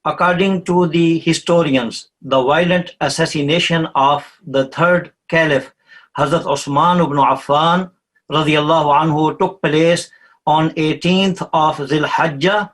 According to the historians, the violent assassination of the third caliph, Hazrat Uthman ibn Affan radiyallahu anhu, took place on 18th of Zil-Hajjah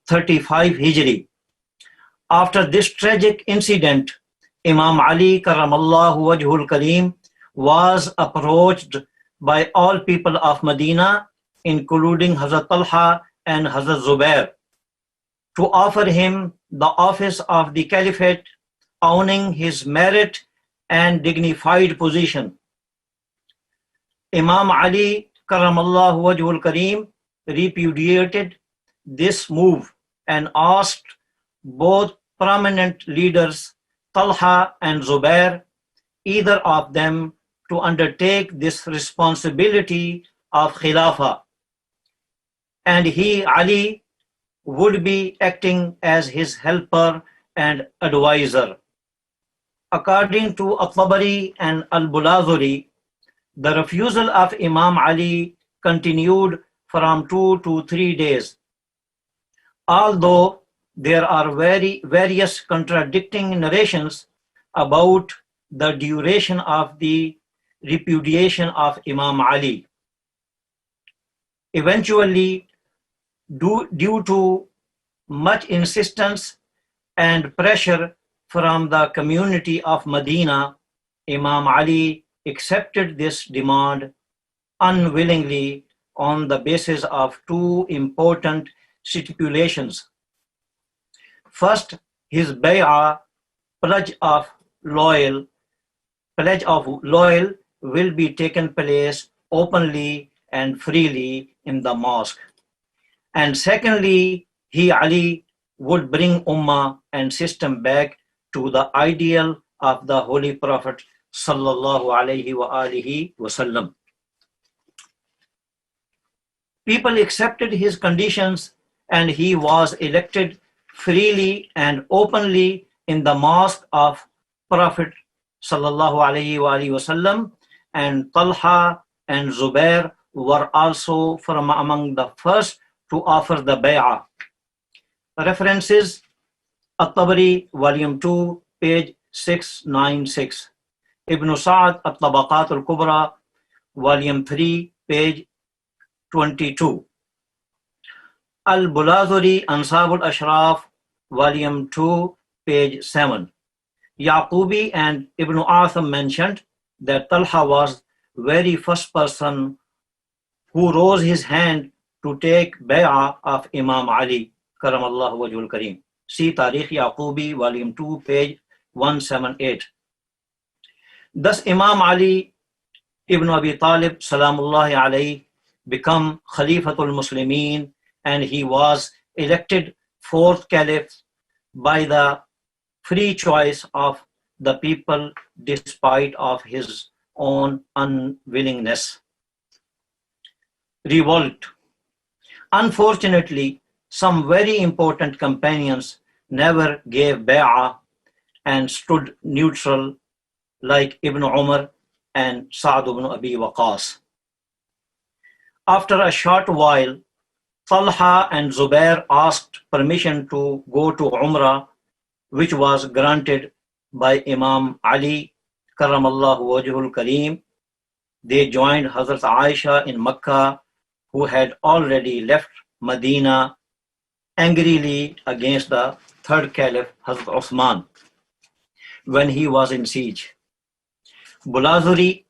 35 Hijri. After this tragic incident, Imam Ali karramallahu wajhul kareem was approached by all people of Medina, including Hazrat Talha and Hazrat Zubayr, to offer him the office of the caliphate, owning his merit and dignified position. Imam Ali karramallahu wajhul kareem repudiated this move and asked both prominent leaders, Talha and Zubair, either of them, to undertake this responsibility of Khilafah, and he, Ali, would be acting as his helper and advisor. According to al-Tabari and al-Baladhuri, the refusal of Imam Ali continued from 2 to 3 days. Although there are various contradicting narrations about the duration of the repudiation of Imam Ali. Eventually, due to much insistence and pressure from the community of Medina, Imam Ali accepted this demand unwillingly on the basis of two important stipulations. First, his bay'ah, pledge of loyal will be taken place openly and freely in the mosque. And secondly, he, Ali, would bring Ummah and system back to the ideal of the Holy Prophet sallallahu alaihi wasallam. People accepted his conditions and he was elected freely and openly in the mosque of Prophet sallallahu alaihi wasallam, and Talha and Zubair were also from among the first to offer the bay'ah. References: al-Tabari, volume 2, page 696. Ibn Sa'd, al-Tabaqat al-Kubra, volume 3, page 22. Al-Baladhuri, Ansab al-Ashraf, volume 2, page 7. Yaqubi and Ibn Atham mentioned that Talha was very first person who rose his hand to take bay'ah of Imam Ali karamallahu wajhul kareem. See Tarikh Yaqubi, volume 2, page 178. Thus Imam Ali ibn Abi Talib salamullahi alayhi become Khalifatul Muslimin, and he was elected fourth caliph by the free choice of the people despite of his own unwillingness. Revolt. Unfortunately, some very important companions never gave bay'ah and stood neutral, like Ibn Umar and Sa'd ibn Abi Waqqas. After a short while, Talha and Zubair asked permission to go to Umrah, which was granted by Imam Ali karramallahu wajhul kareem. They joined Hazrat Aisha in Makkah, who had already left Medina, angrily against the third caliph Hazrat Uthman when he was in siege. Baladhuri,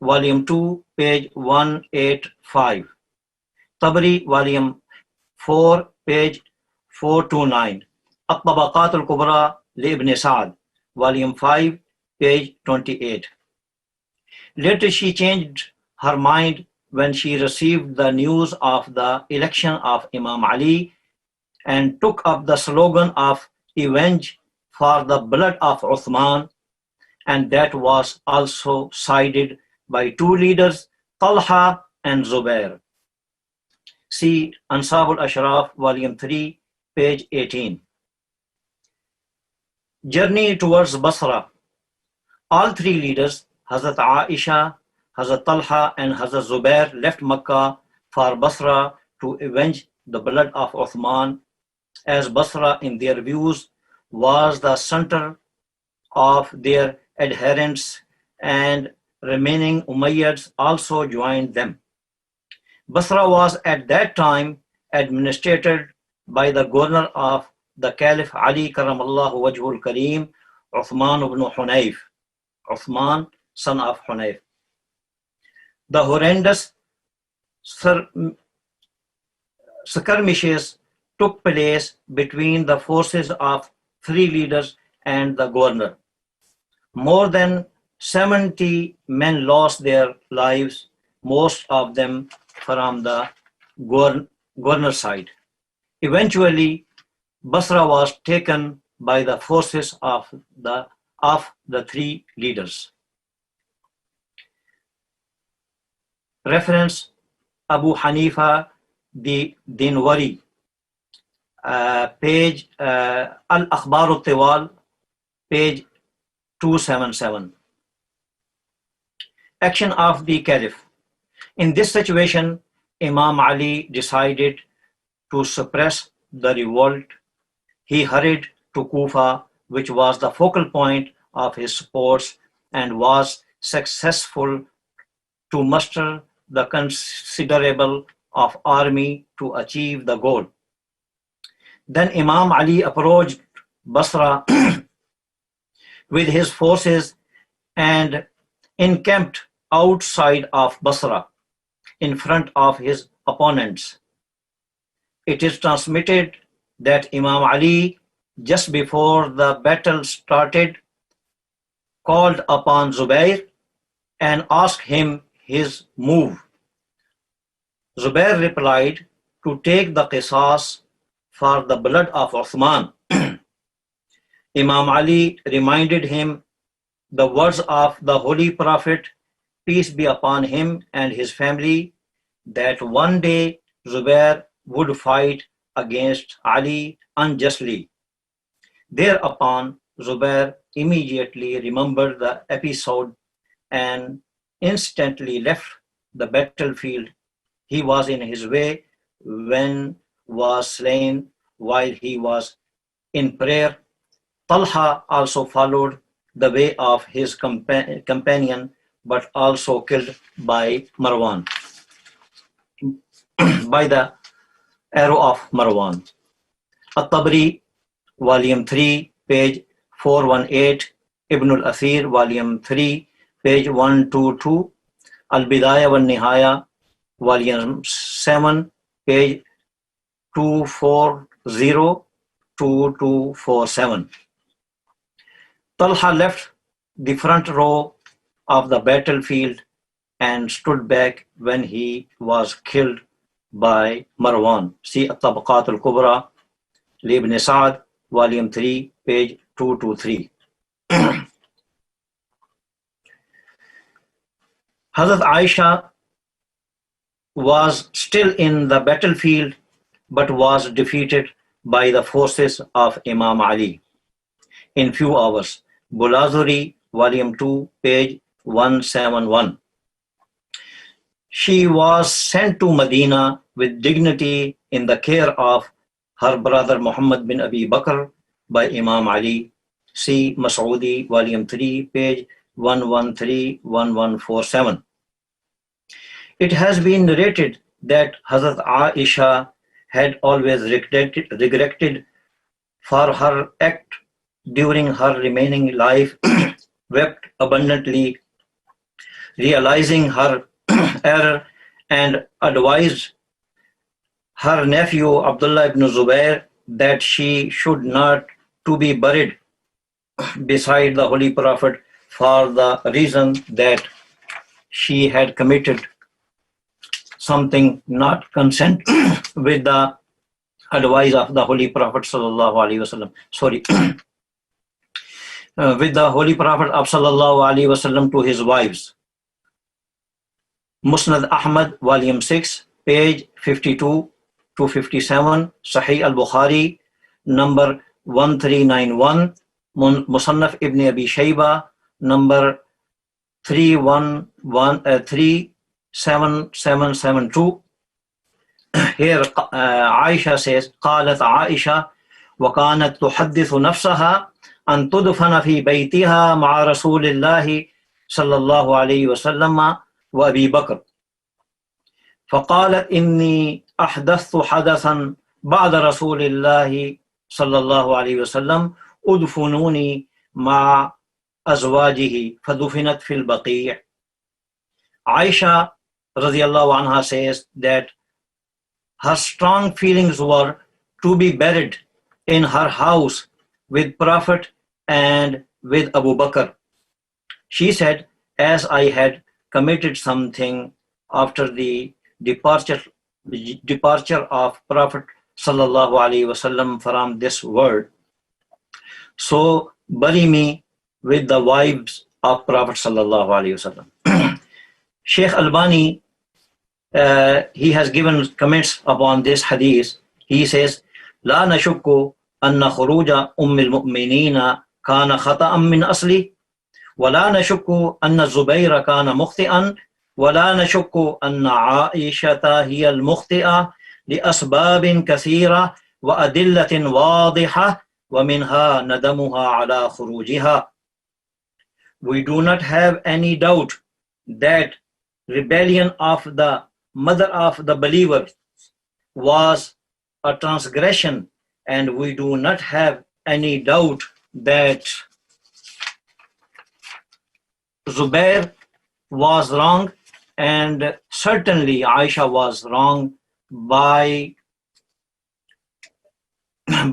volume 2, page 185. Tabari, volume 4, page 429. At-Tabaqat al-Kubra li Ibn Sa'd, volume 5, page 28. Later she changed her mind when she received the news of the election of Imam Ali and took up the slogan of "Avenge for the blood of Uthman," and that was also sided by two leaders, Talha and Zubair. See Ansab al-Ashraf, volume 3, page 18. Journey towards Basra. All three leaders, Hazrat Aisha, Hazrat Talha and Hazrat Zubair, left Makkah for Basra to avenge the blood of Uthman as Basra, in their views, was the center of their adherents, and remaining Umayyads also joined them. Basra was at that time administered by the governor of the Caliph Ali Karamallahu Wajhul Kareem, Uthman ibn Hunayf, Uthman, son of Hunayf. The horrendous skirmishes took place between the forces of three leaders and the governor. More than 70 men lost their lives, most of them from the governor's side. Eventually, Basra was taken by the forces of the three leaders. Reference: Abu Hanifa the Dinwari, page Al-Akhbar al-Tiwal, page 277. Action of the Caliph. In this situation, Imam Ali decided to suppress the revolt. He hurried to Kufa, which was the focal point of his supports, and was successful to muster the considerable of army to achieve the goal. Then Imam Ali approached Basra with his forces and encamped outside of Basra in front of his opponents. It is transmitted that Imam Ali, just before the battle started, called upon Zubayr and asked him his move. Zubayr replied, to take the qisas for the blood of Uthman. Imam Ali reminded him the words of the Holy Prophet, peace be upon him and his family, that one day Zubayr would fight against Ali unjustly. Thereupon, Zubayr immediately remembered the episode and instantly left the battlefield. He was in his way when was slain while he was in prayer. Talha also followed the way of his companion, but also killed by Marwan, by the arrow of Marwan. Al-Tabari, volume 3, page 418, Ibn al-Athir, volume 3, page 122, Al-Bidaya wa Nihaya, volume 7, page 240-2247. Talha left the front row of the battlefield and stood back when he was killed by Marwan. See At-Tabaqat al-Kubra, Ibn Sa'd, volume 3, page 223. Hazrat Aisha was still in the battlefield but was defeated by the forces of Imam Ali in few hours. Al-Baladhuri, volume 2, page 171. She was sent to Medina with dignity in the care of her brother Muhammad bin Abi Bakr by Imam Ali. See Mas'udi, volume 3, page 113-1147. It has been narrated that Hazrat Aisha had always regretted for her act during her remaining life, wept abundantly, realizing her error, and advised her nephew Abdullah ibn Zubayr that she should not to be buried beside the Holy Prophet for the reason that she had committed something not consent with the advice of the Holy Prophet sallallahu alaihi wasallam. With the Holy Prophet of sallallahu alaihi wasallam to his wives. Musnad Ahmad, volume 6, page 52 to 57. Sahih al-Bukhari, number 1391. Musannaf ibn Abi Shayba, number 37772. Here Aisha says, قالت عائشة وكانت تحدث نفسها أن تدفن في بيتها مع رسول الله صلى الله عليه وسلم وأبي بكر. فقالت إني أحدثت حدثا بعد رسول الله صلى الله عليه وسلم أدفنوني مع أزواجه فدفنت في البقيع. Aisha radiallahu anha says that her strong feelings were to be buried in her house with Prophet and with Abu Bakr. She said, as I had committed something after the departure of Prophet sallallahu alaihi wasallam from this world, so bury me with the wives of Prophet sallallahu alaihi wasallam. Shaykh Albani, he has given comments upon this hadith. He says, لا نشك أن خروج أم المؤمنين كان خطأ من أصله ولا نشك أن الزبير كان مخطئا ولا نشك أن عائشة هي المخطئة لأسباب كثيرة وأدلة واضحة ومنها ندمها على خروجها. We do not have any doubt that rebellion of the mother of the believer was a transgression, and we do not have any doubt that Zubair was wrong, and certainly Aisha was wrong by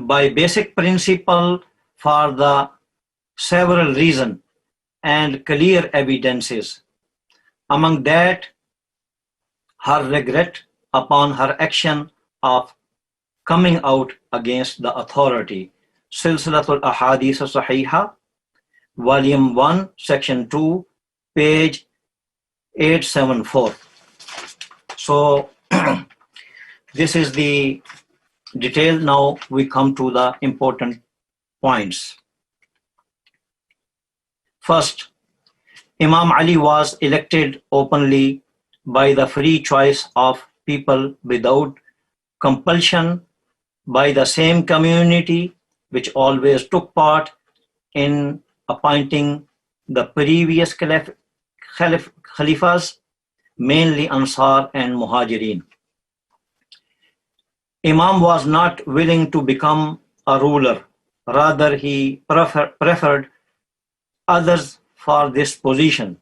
basic principle for the several reasons and clear evidences. Among that, her regret upon her action of coming out against the authority. Silsilatul Ahadith Sahiha, Volume 1, Section 2, page 874. So, this is the detail. Now we come to the important points. First, Imam Ali was elected openly by the free choice of people without compulsion by the same community which always took part in appointing the previous Khalifas, mainly Ansar and Muhajirin. Imam was not willing to become a ruler. Rather, he preferred others for this position.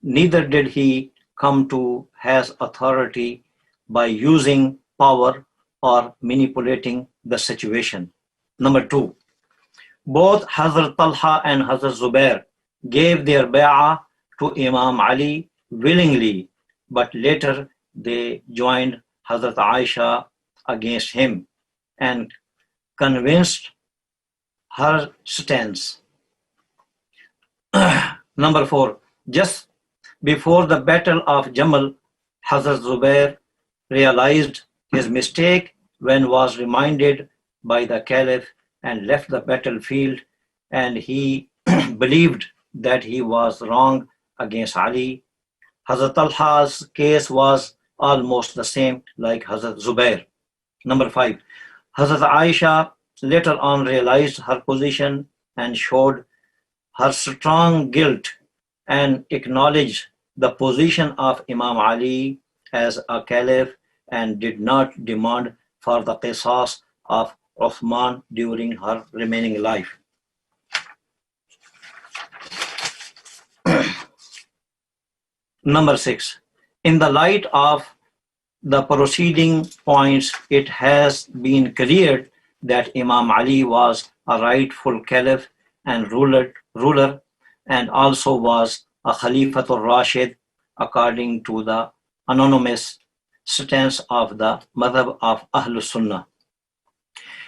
Neither did he come to his authority by using power or manipulating the situation. Number 2, both Hazrat Talha and Hazrat Zubair gave their bay'ah to Imam Ali willingly, but later they joined Hazrat Aisha against him and convinced her stance. Number 4, just before the battle of Jamal, Hazrat Zubair realized his mistake when was reminded by the Caliph and left the battlefield, and he believed that he was wrong against Ali. Hazrat Talha's case was almost the same like Hazrat Zubair. Number 5, Hazrat Aisha later on realized her position and showed her strong guilt and acknowledged the position of Imam Ali as a caliph and did not demand for the qisas of Uthman during her remaining life. Number 6, in the light of the preceding points, it has been clear that Imam Ali was a rightful caliph and ruler and also was a Khalifatul Rashid according to the anonymous stance of the madhab of Ahlul Sunnah,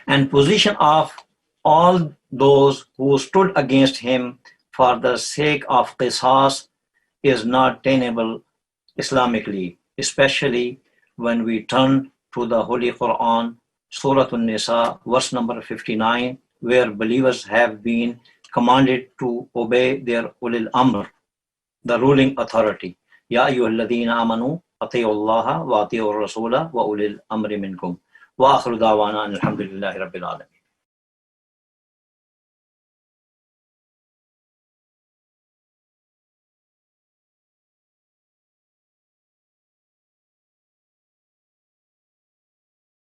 and position of all those who stood against him for the sake of qisas is not tenable Islamically, especially when we turn to the Holy Quran, Surah An-Nisa, verse number 59, where believers have been commanded to obey their ulil amr, the ruling authority. Ya ayyuhalladhina amanu ati'u Allah wa ati'u rasula wa ulil amri minkum. Wa akhiru da'wana alhamdulillahi rabbil alamin.